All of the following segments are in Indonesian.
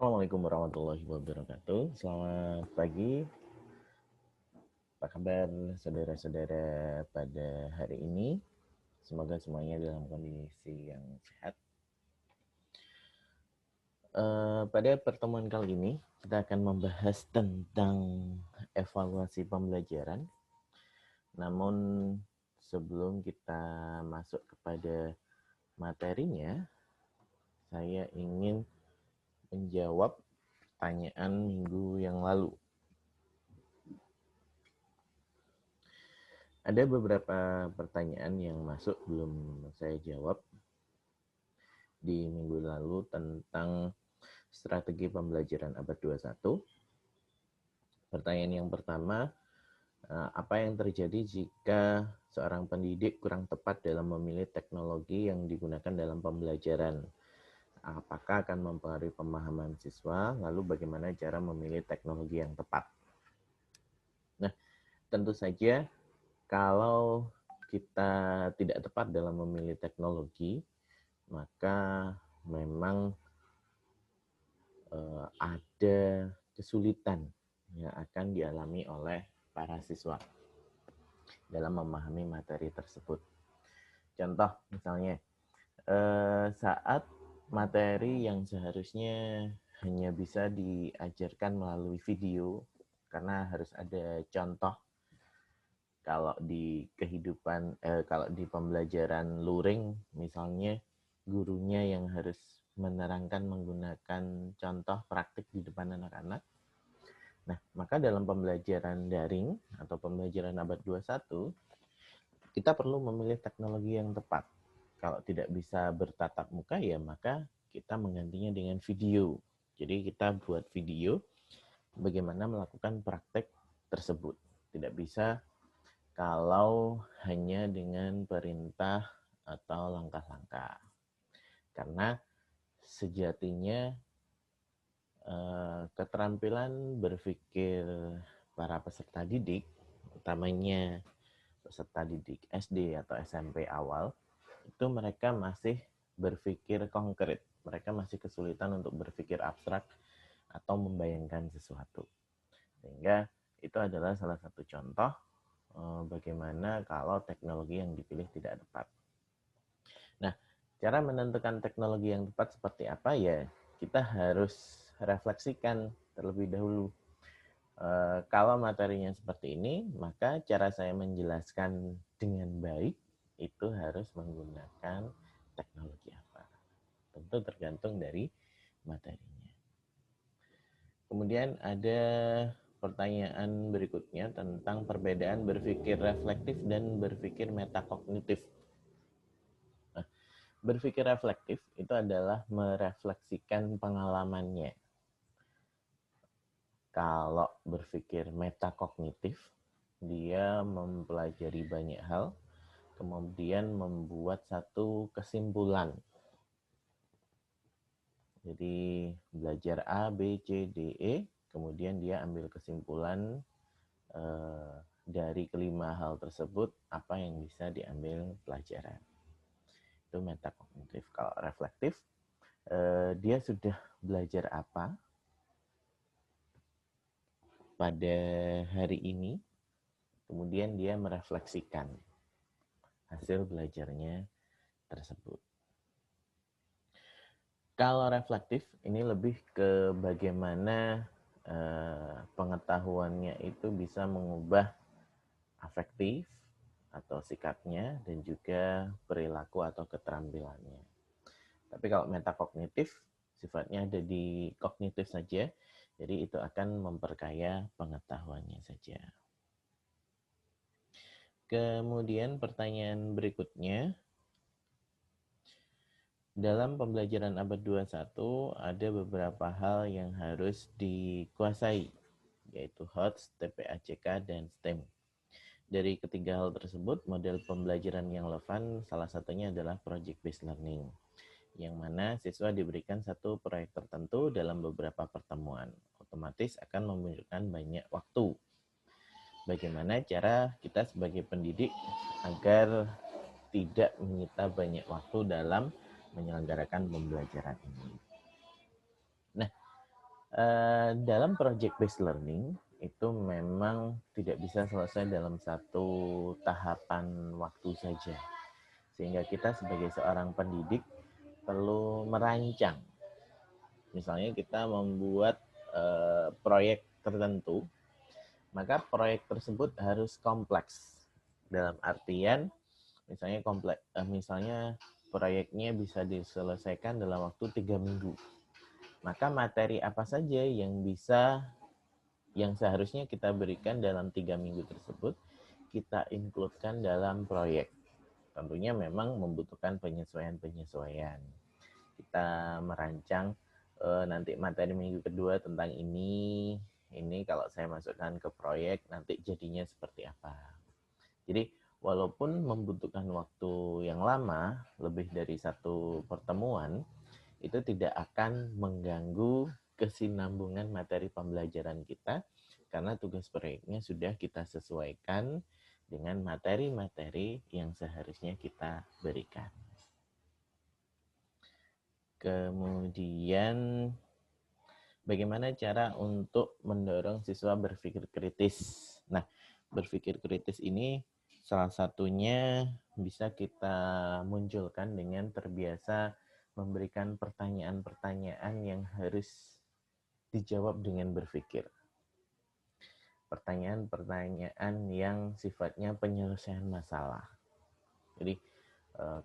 Assalamualaikum warahmatullahi wabarakatuh. Selamat pagi. Apa kabar saudara-saudara pada hari ini? Semoga semuanya dalam kondisi yang sehat. Pada pertemuan kali ini kita akan membahas tentang evaluasi pembelajaran. Namun sebelum kita masuk kepada materinya, saya ingin menjawab pertanyaan minggu yang lalu. Ada beberapa pertanyaan yang masuk belum saya jawab di minggu lalu tentang strategi pembelajaran abad 21. Pertanyaan yang pertama, apa yang terjadi jika seorang pendidik kurang tepat dalam memilih teknologi yang digunakan dalam pembelajaran? Apakah akan mempengaruhi pemahaman siswa? Lalu bagaimana cara memilih teknologi yang tepat? Nah, tentu saja kalau kita tidak tepat dalam memilih teknologi, maka memang ada kesulitan yang akan dialami oleh para siswa dalam memahami materi tersebut. Contoh misalnya, saat materi yang seharusnya hanya bisa diajarkan melalui video, karena harus ada contoh. Kalau di kehidupan, kalau di pembelajaran luring, misalnya gurunya yang harus menerangkan menggunakan contoh praktik di depan anak-anak. Nah, maka dalam pembelajaran daring atau pembelajaran abad 21, kita perlu memilih teknologi yang tepat. Kalau tidak bisa bertatap muka, ya maka kita menggantinya dengan video. Jadi kita buat video bagaimana melakukan praktek tersebut. Tidak bisa kalau hanya dengan perintah atau langkah-langkah. Karena sejatinya keterampilan berpikir para peserta didik, utamanya peserta didik SD atau SMP awal, itu mereka masih berpikir konkret. Mereka masih kesulitan untuk berpikir abstrak atau membayangkan sesuatu. Sehingga itu adalah salah satu contoh bagaimana kalau teknologi yang dipilih tidak tepat. Nah, cara menentukan teknologi yang tepat seperti apa ya? Kita harus refleksikan terlebih dahulu. Kalau materinya seperti ini, maka cara saya menjelaskan dengan baik itu harus menggunakan teknologi apa. Tentu tergantung dari materinya. Kemudian ada pertanyaan berikutnya tentang perbedaan berpikir reflektif dan berpikir metakognitif. Nah, berpikir reflektif itu adalah merefleksikan pengalamannya. Kalau berpikir metakognitif, dia mempelajari banyak hal, kemudian membuat satu kesimpulan. Jadi belajar A, B, C, D, E, kemudian dia ambil kesimpulan dari kelima hal tersebut, apa yang bisa diambil pelajaran. Itu metakognitif. Kalau reflektif, dia sudah belajar apa pada hari ini, kemudian dia merefleksikan hasil belajarnya tersebut. Kalau reflektif, ini lebih ke bagaimana pengetahuannya itu bisa mengubah afektif atau sikapnya dan juga perilaku atau keterampilannya. Tapi kalau metakognitif, sifatnya ada di kognitif saja, jadi itu akan memperkaya pengetahuannya saja. Kemudian pertanyaan berikutnya, dalam pembelajaran abad 21 ada beberapa hal yang harus dikuasai, yaitu HOTS, TPACK, dan STEM. Dari ketiga hal tersebut, model pembelajaran yang relevan salah satunya adalah project based learning, yang mana siswa diberikan satu proyek tertentu dalam beberapa pertemuan. Otomatis akan membutuhkan banyak waktu. Bagaimana cara kita sebagai pendidik agar tidak menyita banyak waktu dalam menyelenggarakan pembelajaran ini. Nah, Dalam project based learning itu memang tidak bisa selesai dalam satu tahapan waktu saja. Sehingga kita sebagai seorang pendidik perlu merancang. Misalnya kita membuat proyek tertentu, maka proyek tersebut harus kompleks. Dalam artian misalnya proyeknya bisa diselesaikan dalam waktu 3 minggu. Maka materi apa saja yang seharusnya kita berikan dalam 3 minggu tersebut, kita include-kan dalam proyek. Tentunya memang membutuhkan penyesuaian-penyesuaian. Kita merancang nanti materi minggu kedua tentang ini kalau saya masukkan ke proyek nanti jadinya seperti apa. Jadi walaupun membutuhkan waktu yang lama, lebih dari satu pertemuan, itu tidak akan mengganggu kesinambungan materi pembelajaran kita karena tugas proyeknya sudah kita sesuaikan dengan materi-materi yang seharusnya kita berikan. Kemudian bagaimana cara untuk mendorong siswa berpikir kritis? Nah, berpikir kritis ini salah satunya bisa kita munculkan dengan terbiasa memberikan pertanyaan-pertanyaan yang harus dijawab dengan berpikir. Pertanyaan-pertanyaan yang sifatnya penyelesaian masalah. Jadi,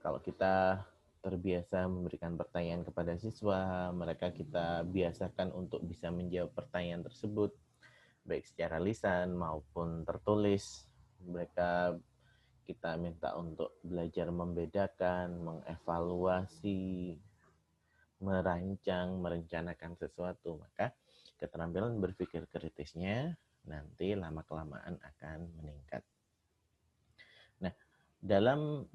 kalau kita terbiasa memberikan pertanyaan kepada siswa, mereka kita biasakan untuk bisa menjawab pertanyaan tersebut, baik secara lisan maupun tertulis. Kita minta untuk belajar membedakan, mengevaluasi, merancang, merencanakan sesuatu, maka keterampilan berpikir kritisnya nanti lama-kelamaan akan meningkat. Nah, dalam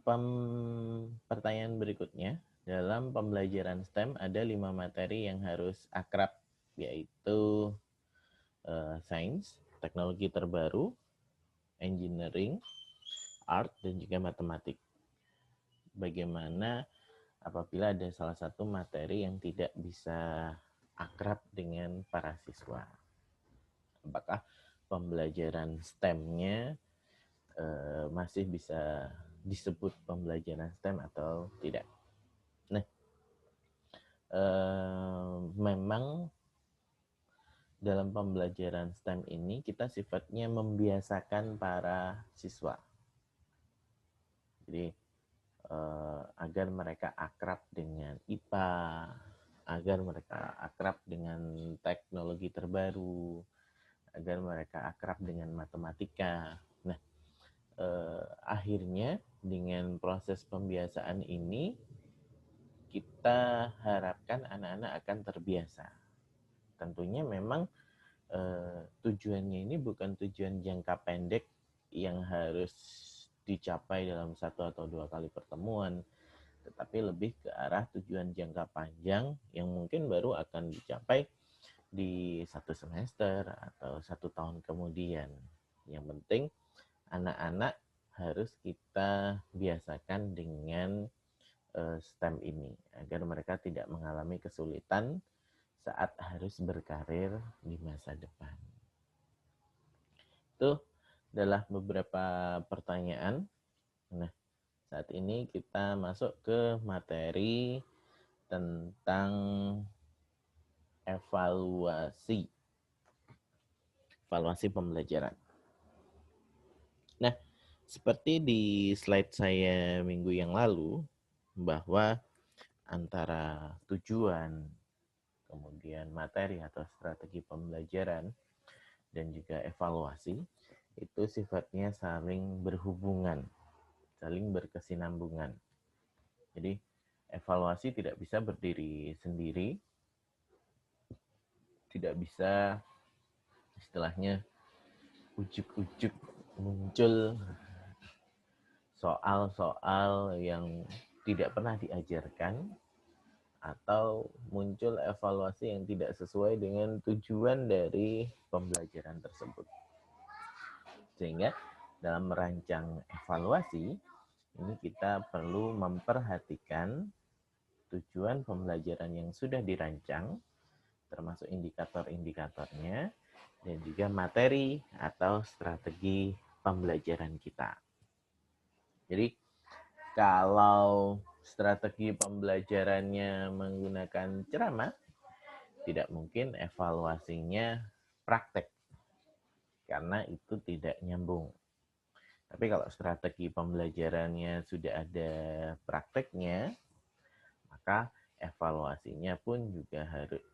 pertanyaan berikutnya, dalam pembelajaran STEM ada 5 materi yang harus akrab, yaitu sains, teknologi terbaru, engineering, art, dan juga matematik. Bagaimana apabila ada salah satu materi yang tidak bisa akrab dengan para siswa? Apakah pembelajaran STEM-nya masih bisa disebut pembelajaran STEM atau tidak? Nah, memang dalam pembelajaran STEM ini kita sifatnya membiasakan para siswa. Jadi agar mereka akrab dengan IPA, agar mereka akrab dengan teknologi terbaru, agar mereka akrab dengan matematika. Nah, akhirnya dengan proses pembiasaan ini kita harapkan anak-anak akan terbiasa. Tentunya memang tujuannya ini bukan tujuan jangka pendek yang harus dicapai dalam 1 atau 2 kali pertemuan, tetapi lebih ke arah tujuan jangka panjang yang mungkin baru akan dicapai di 1 semester atau 1 tahun kemudian. Yang penting anak-anak harus kita biasakan dengan STEM ini agar mereka tidak mengalami kesulitan saat harus berkarir di masa depan. Itu adalah beberapa pertanyaan. Nah, saat ini kita masuk ke materi tentang evaluasi pembelajaran. Nah, seperti di slide saya minggu yang lalu, bahwa antara tujuan, kemudian materi atau strategi pembelajaran, dan juga evaluasi, itu sifatnya saling berhubungan, saling berkesinambungan. Jadi, evaluasi tidak bisa berdiri sendiri, tidak bisa istilahnya ujuk-ujuk muncul soal-soal yang tidak pernah diajarkan atau muncul evaluasi yang tidak sesuai dengan tujuan dari pembelajaran tersebut. Sehingga dalam merancang evaluasi ini kita perlu memperhatikan tujuan pembelajaran yang sudah dirancang, termasuk indikator-indikatornya, dan juga materi atau strategi pembelajaran kita. Jadi kalau strategi pembelajarannya menggunakan ceramah, tidak mungkin evaluasinya praktek, karena itu tidak nyambung. Tapi kalau strategi pembelajarannya sudah ada prakteknya, maka evaluasinya pun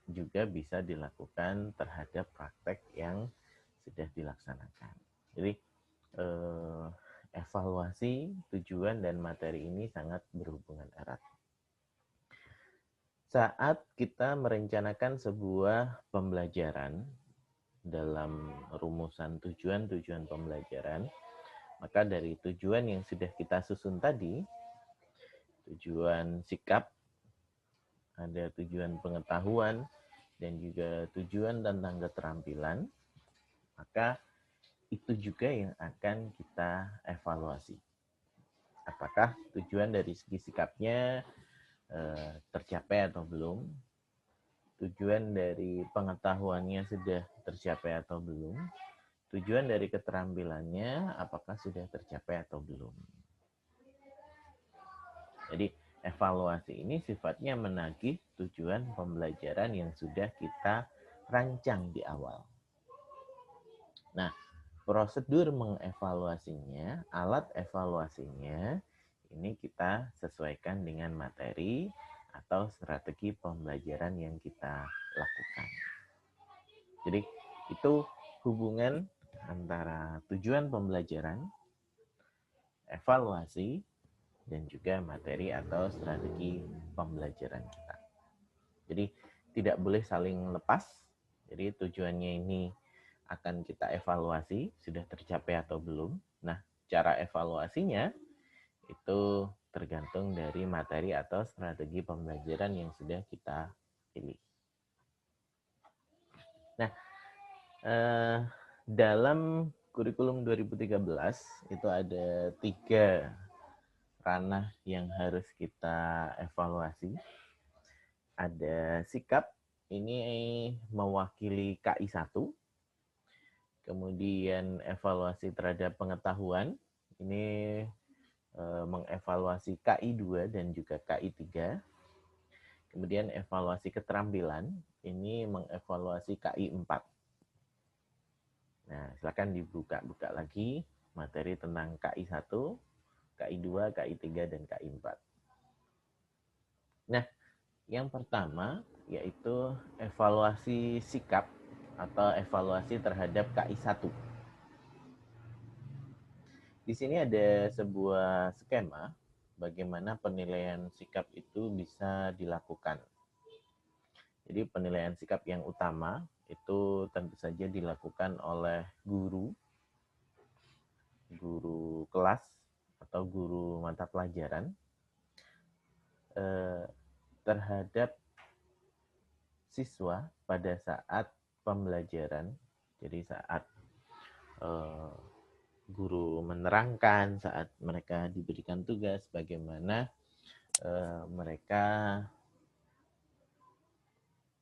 juga bisa dilakukan terhadap praktek yang sudah dilaksanakan. Jadi evaluasi, tujuan, dan materi ini sangat berhubungan erat. Saat kita merencanakan sebuah pembelajaran dalam rumusan tujuan-tujuan pembelajaran, maka dari tujuan yang sudah kita susun tadi, tujuan sikap, ada tujuan pengetahuan, dan juga tujuan tentang keterampilan, maka itu juga yang akan kita evaluasi. Apakah tujuan dari segi sikapnya tercapai atau belum? Tujuan dari pengetahuannya sudah tercapai atau belum? Tujuan dari keterampilannya apakah sudah tercapai atau belum? Jadi evaluasi ini sifatnya menagih tujuan pembelajaran yang sudah kita rancang di awal. Nah, prosedur mengevaluasinya, alat evaluasinya, ini kita sesuaikan dengan materi atau strategi pembelajaran yang kita lakukan. Jadi itu hubungan antara tujuan pembelajaran, evaluasi, dan juga materi atau strategi pembelajaran kita. Jadi tidak boleh saling lepas. Jadi tujuannya ini akan kita evaluasi, sudah tercapai atau belum. Nah, cara evaluasinya itu tergantung dari materi atau strategi pembelajaran yang sudah kita pilih. Nah, dalam kurikulum 2013 itu ada 3 ranah yang harus kita evaluasi. Ada sikap, ini mewakili KI 1. Kemudian evaluasi terhadap pengetahuan, ini mengevaluasi KI 2 dan juga KI 3. Kemudian evaluasi keterampilan, ini mengevaluasi KI 4. Nah, silakan dibuka-buka lagi materi tentang KI 1, KI 2, KI 3, dan KI 4. Nah, yang pertama yaitu evaluasi sikap atau evaluasi terhadap KI 1. Di sini ada sebuah skema bagaimana penilaian sikap itu bisa dilakukan. Jadi penilaian sikap yang utama itu tentu saja dilakukan oleh guru kelas atau guru mata pelajaran terhadap siswa pada saat pembelajaran. Jadi saat guru menerangkan, saat mereka diberikan tugas, bagaimana mereka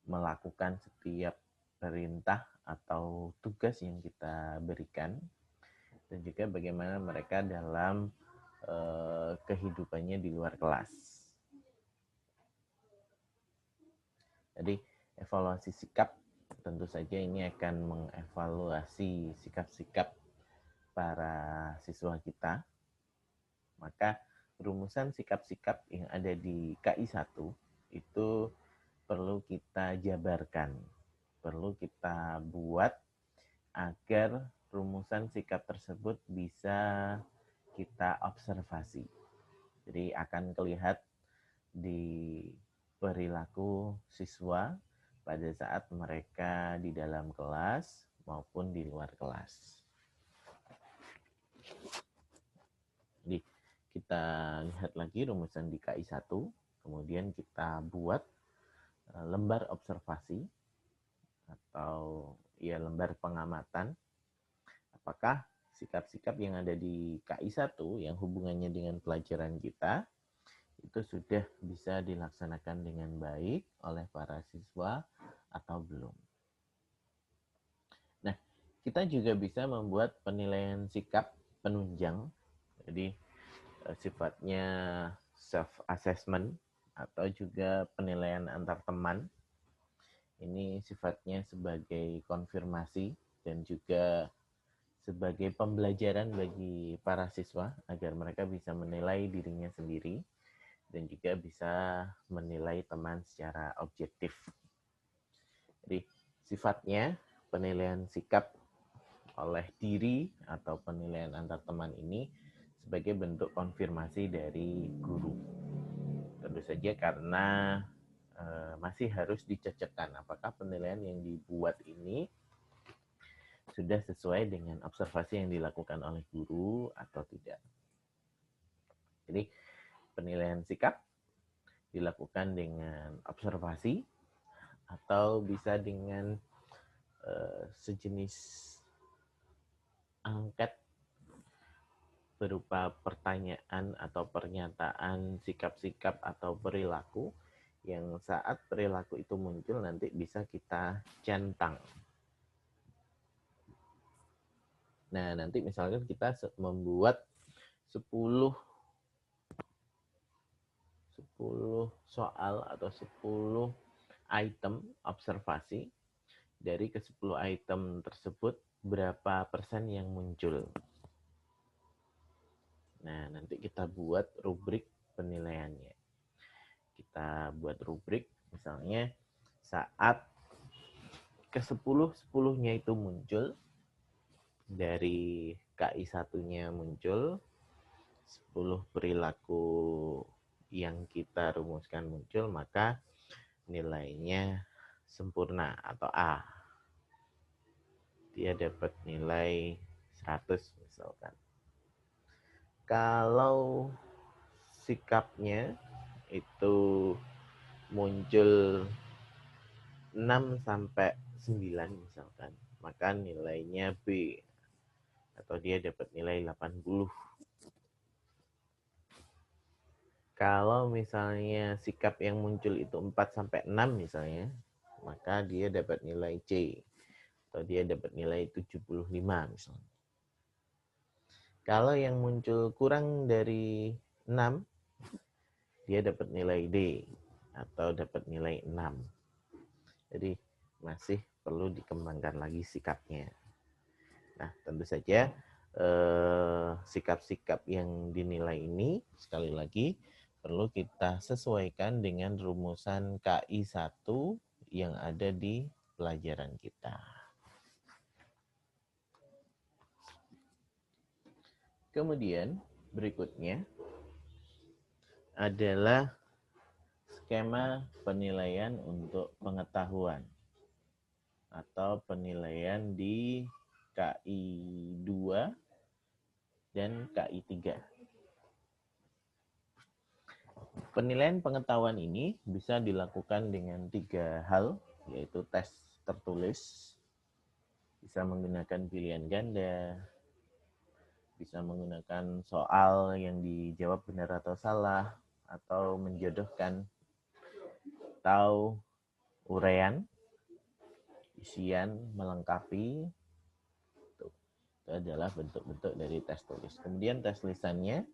melakukan setiap perintah atau tugas yang kita berikan, dan juga bagaimana mereka dalam kehidupannya di luar kelas. Jadi evaluasi sikap tentu saja ini akan mengevaluasi sikap-sikap para siswa kita. Maka rumusan sikap-sikap yang ada di KI 1 itu perlu kita jabarkan, perlu kita buat agar rumusan sikap tersebut bisa kita observasi. Jadi akan terlihat di perilaku siswa pada saat mereka di dalam kelas maupun di luar kelas. Jadi kita lihat lagi rumusan di KI 1, kemudian kita buat lembar observasi atau ya lembar pengamatan. Apakah sikap-sikap yang ada di KI 1 yang hubungannya dengan pelajaran kita itu sudah bisa dilaksanakan dengan baik oleh para siswa atau belum. Nah, kita juga bisa membuat penilaian sikap penunjang. Jadi sifatnya self-assessment atau juga penilaian antar teman. Ini sifatnya sebagai konfirmasi dan juga sebagai pembelajaran bagi para siswa agar mereka bisa menilai dirinya sendiri dan juga bisa menilai teman secara objektif. Jadi sifatnya penilaian sikap oleh diri atau penilaian antar teman ini sebagai bentuk konfirmasi dari guru. Tentu saja karena masih harus dicocokkan apakah penilaian yang dibuat ini sudah sesuai dengan observasi yang dilakukan oleh guru atau tidak. Jadi penilaian sikap dilakukan dengan observasi atau bisa dengan sejenis angket berupa pertanyaan atau pernyataan sikap-sikap atau perilaku yang saat perilaku itu muncul nanti bisa kita centang. Nah, nanti misalkan kita membuat 10 soal atau 10 item observasi. Dari ke-10 item tersebut, berapa persen yang muncul? Nah, nanti kita buat rubrik penilaiannya. Kita buat rubrik, misalnya saat ke-10, 10-nya itu muncul, dari KI 1-nya muncul, 10 perilaku yang kita rumuskan muncul, maka nilainya sempurna atau A. Dia dapat nilai 100 misalkan. Kalau sikapnya itu muncul 6 sampai 9 misalkan, maka nilainya B atau dia dapat nilai 80. Kalau misalnya sikap yang muncul itu 4 sampai 6 misalnya, maka dia dapat nilai C atau dia dapat nilai 75 misalnya. Kalau yang muncul kurang dari 6, dia dapat nilai D atau dapat nilai 6. Jadi masih perlu dikembangkan lagi sikapnya. Nah, tentu saja sikap-sikap yang dinilai ini sekali lagi perlu kita sesuaikan dengan rumusan KI 1 yang ada di pelajaran kita. Kemudian berikutnya adalah skema penilaian untuk pengetahuan atau penilaian di KI 2 dan KI 3. Penilaian pengetahuan ini bisa dilakukan dengan 3 hal, yaitu tes tertulis, bisa menggunakan pilihan ganda, bisa menggunakan soal yang dijawab benar atau salah, atau menjodohkan, atau uraian, isian, melengkapi. Itu adalah bentuk-bentuk dari tes tulis. Kemudian tes lisannya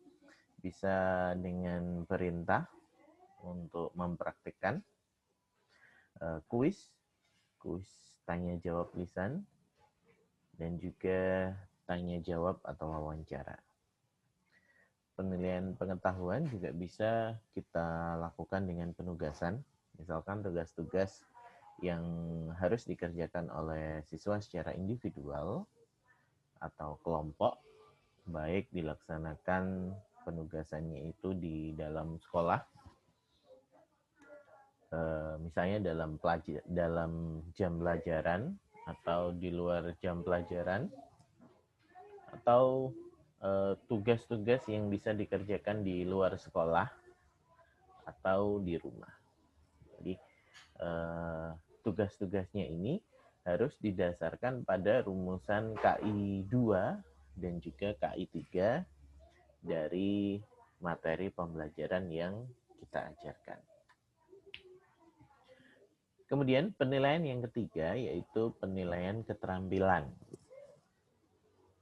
bisa dengan perintah untuk mempraktikkan, kuis tanya jawab lisan, dan juga tanya jawab atau wawancara. Penilaian pengetahuan juga bisa kita lakukan dengan penugasan, misalkan tugas-tugas yang harus dikerjakan oleh siswa secara individual atau kelompok, baik dilaksanakan penugasannya itu di dalam sekolah, misalnya dalam jam pelajaran atau di luar jam pelajaran, atau tugas-tugas yang bisa dikerjakan di luar sekolah atau di rumah. Jadi tugas-tugasnya ini harus didasarkan pada rumusan KI 2 dan juga KI 3 dari materi pembelajaran yang kita ajarkan. Kemudian penilaian yang ketiga yaitu penilaian keterampilan.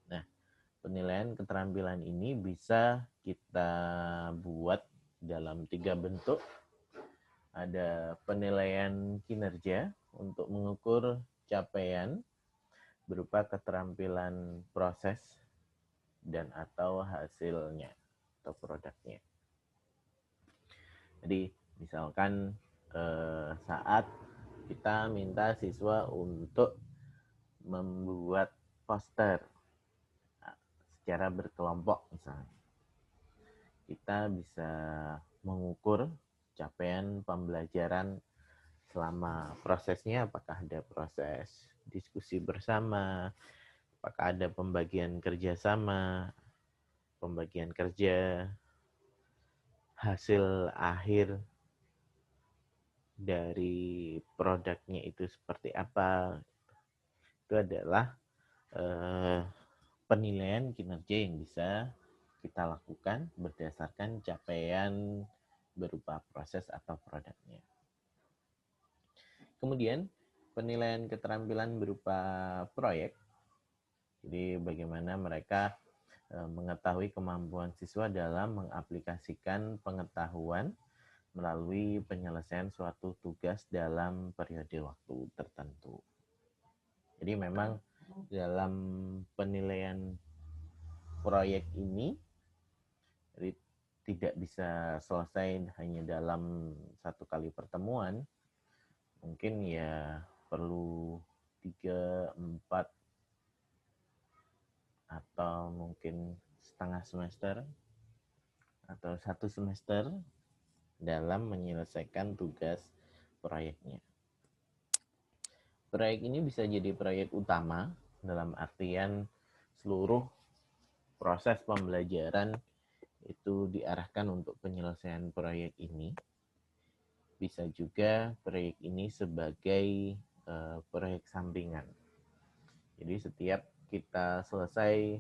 Nah, penilaian keterampilan ini bisa kita buat dalam 3 bentuk. Ada penilaian kinerja untuk mengukur capaian berupa keterampilan proses dan atau hasilnya atau produknya. Jadi misalkan saat kita minta siswa untuk membuat poster secara berkelompok misalnya, kita bisa mengukur capaian pembelajaran selama prosesnya, apakah ada proses diskusi bersama, apakah ada pembagian kerjasama, pembagian kerja, hasil akhir dari produknya itu seperti apa. Itu adalah penilaian kinerja yang bisa kita lakukan berdasarkan capaian berupa proses atau produknya. Kemudian penilaian keterampilan berupa proyek. Jadi bagaimana mereka mengetahui kemampuan siswa dalam mengaplikasikan pengetahuan melalui penyelesaian suatu tugas dalam periode waktu tertentu. Jadi memang dalam penilaian proyek ini jadi tidak bisa selesai hanya dalam satu kali pertemuan. Mungkin ya perlu 3, 4 atau mungkin setengah semester atau 1 semester dalam menyelesaikan tugas proyeknya. Proyek ini bisa jadi proyek utama dalam artian seluruh proses pembelajaran itu diarahkan untuk penyelesaian proyek ini. Bisa juga proyek ini sebagai proyek sampingan. Jadi setiap kita selesai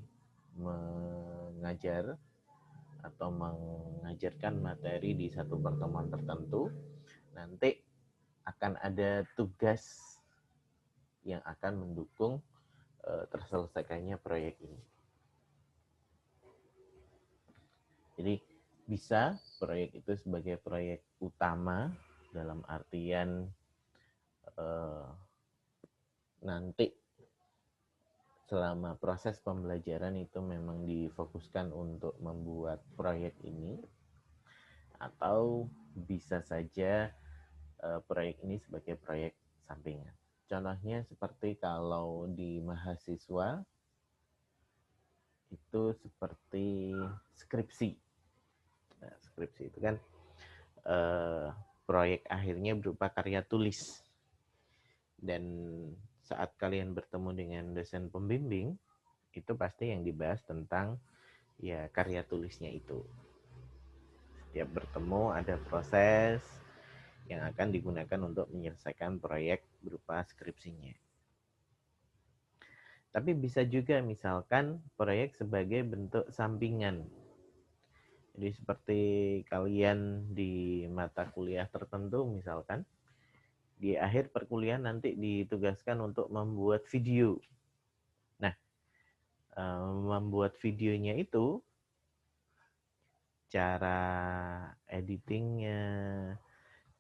mengajar atau mengajarkan materi di satu pertemuan tertentu, nanti akan ada tugas yang akan mendukung terselesaikannya proyek ini. Jadi bisa proyek itu sebagai proyek utama dalam artian nanti selama proses pembelajaran itu memang difokuskan untuk membuat proyek ini, atau bisa saja proyek ini sebagai proyek sampingan. Contohnya seperti kalau di mahasiswa itu seperti skripsi. Nah, skripsi itu kan proyek akhirnya berupa karya tulis. Dan saat kalian bertemu dengan dosen pembimbing, itu pasti yang dibahas tentang ya karya tulisnya itu. Setiap bertemu ada proses yang akan digunakan untuk menyelesaikan proyek berupa skripsinya. Tapi bisa juga misalkan proyek sebagai bentuk sampingan. Jadi seperti kalian di mata kuliah tertentu misalkan, di akhir perkuliahan nanti ditugaskan untuk membuat video. Nah, membuat videonya itu, cara editingnya,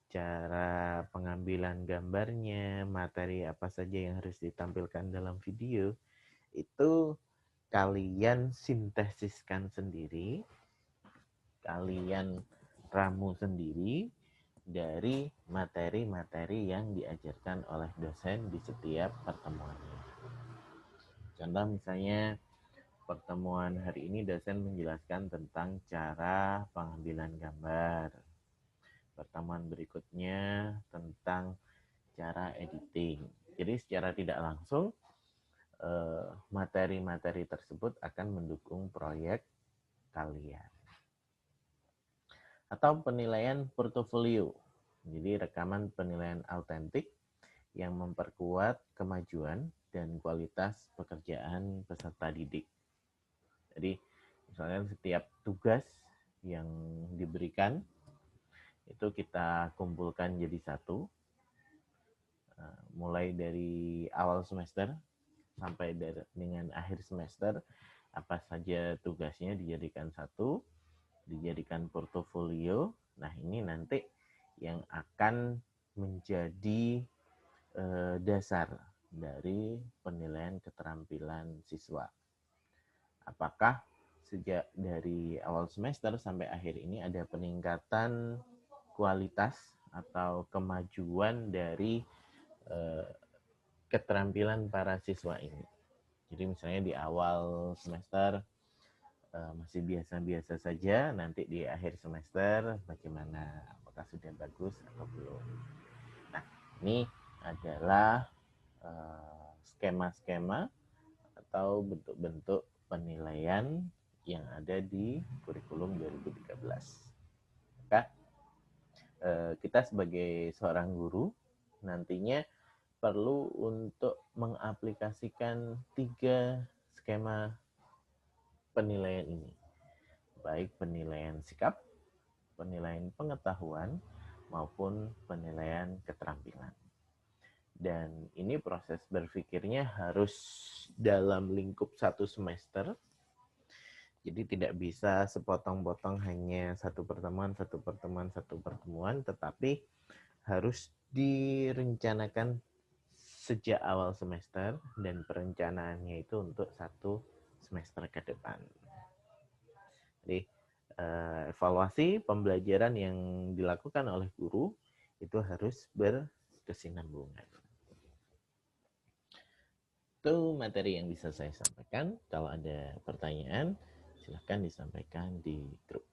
cara pengambilan gambarnya, materi apa saja yang harus ditampilkan dalam video, itu kalian sintesiskan sendiri, kalian ramu sendiri dari materi-materi yang diajarkan oleh dosen di setiap pertemuannya. Contoh misalnya pertemuan hari ini dosen menjelaskan tentang cara pengambilan gambar. Pertemuan berikutnya tentang cara editing. Jadi secara tidak langsung materi-materi tersebut akan mendukung proyek kalian. Atau penilaian portofolio. Jadi rekaman penilaian autentik yang memperkuat kemajuan dan kualitas pekerjaan peserta didik. Jadi misalnya setiap tugas yang diberikan itu kita kumpulkan jadi satu. mulai dari awal semester sampai dengan akhir semester, apa saja tugasnya dijadikan satu, dijadikan portofolio. Nah, ini nanti yang akan menjadi dasar dari penilaian keterampilan siswa. Apakah sejak dari awal semester sampai akhir ini ada peningkatan kualitas atau kemajuan dari keterampilan para siswa ini. Jadi misalnya di awal semester masih biasa-biasa saja, nanti di akhir semester bagaimana, apakah sudah bagus atau belum. Nah, ini adalah skema-skema atau bentuk-bentuk penilaian yang ada di kurikulum 2013. Maka kita sebagai seorang guru nantinya perlu untuk mengaplikasikan 3 skema penilaian ini, baik penilaian sikap, penilaian pengetahuan, maupun penilaian keterampilan. Dan ini proses berpikirnya harus dalam lingkup 1 semester. Jadi tidak bisa sepotong-potong hanya satu pertemuan, tetapi harus direncanakan sejak awal semester dan perencanaannya itu untuk 1 semester ke depan. Jadi evaluasi pembelajaran yang dilakukan oleh guru itu harus berkesinambungan. Itu materi yang bisa saya sampaikan. Kalau ada pertanyaan, silahkan disampaikan di grup.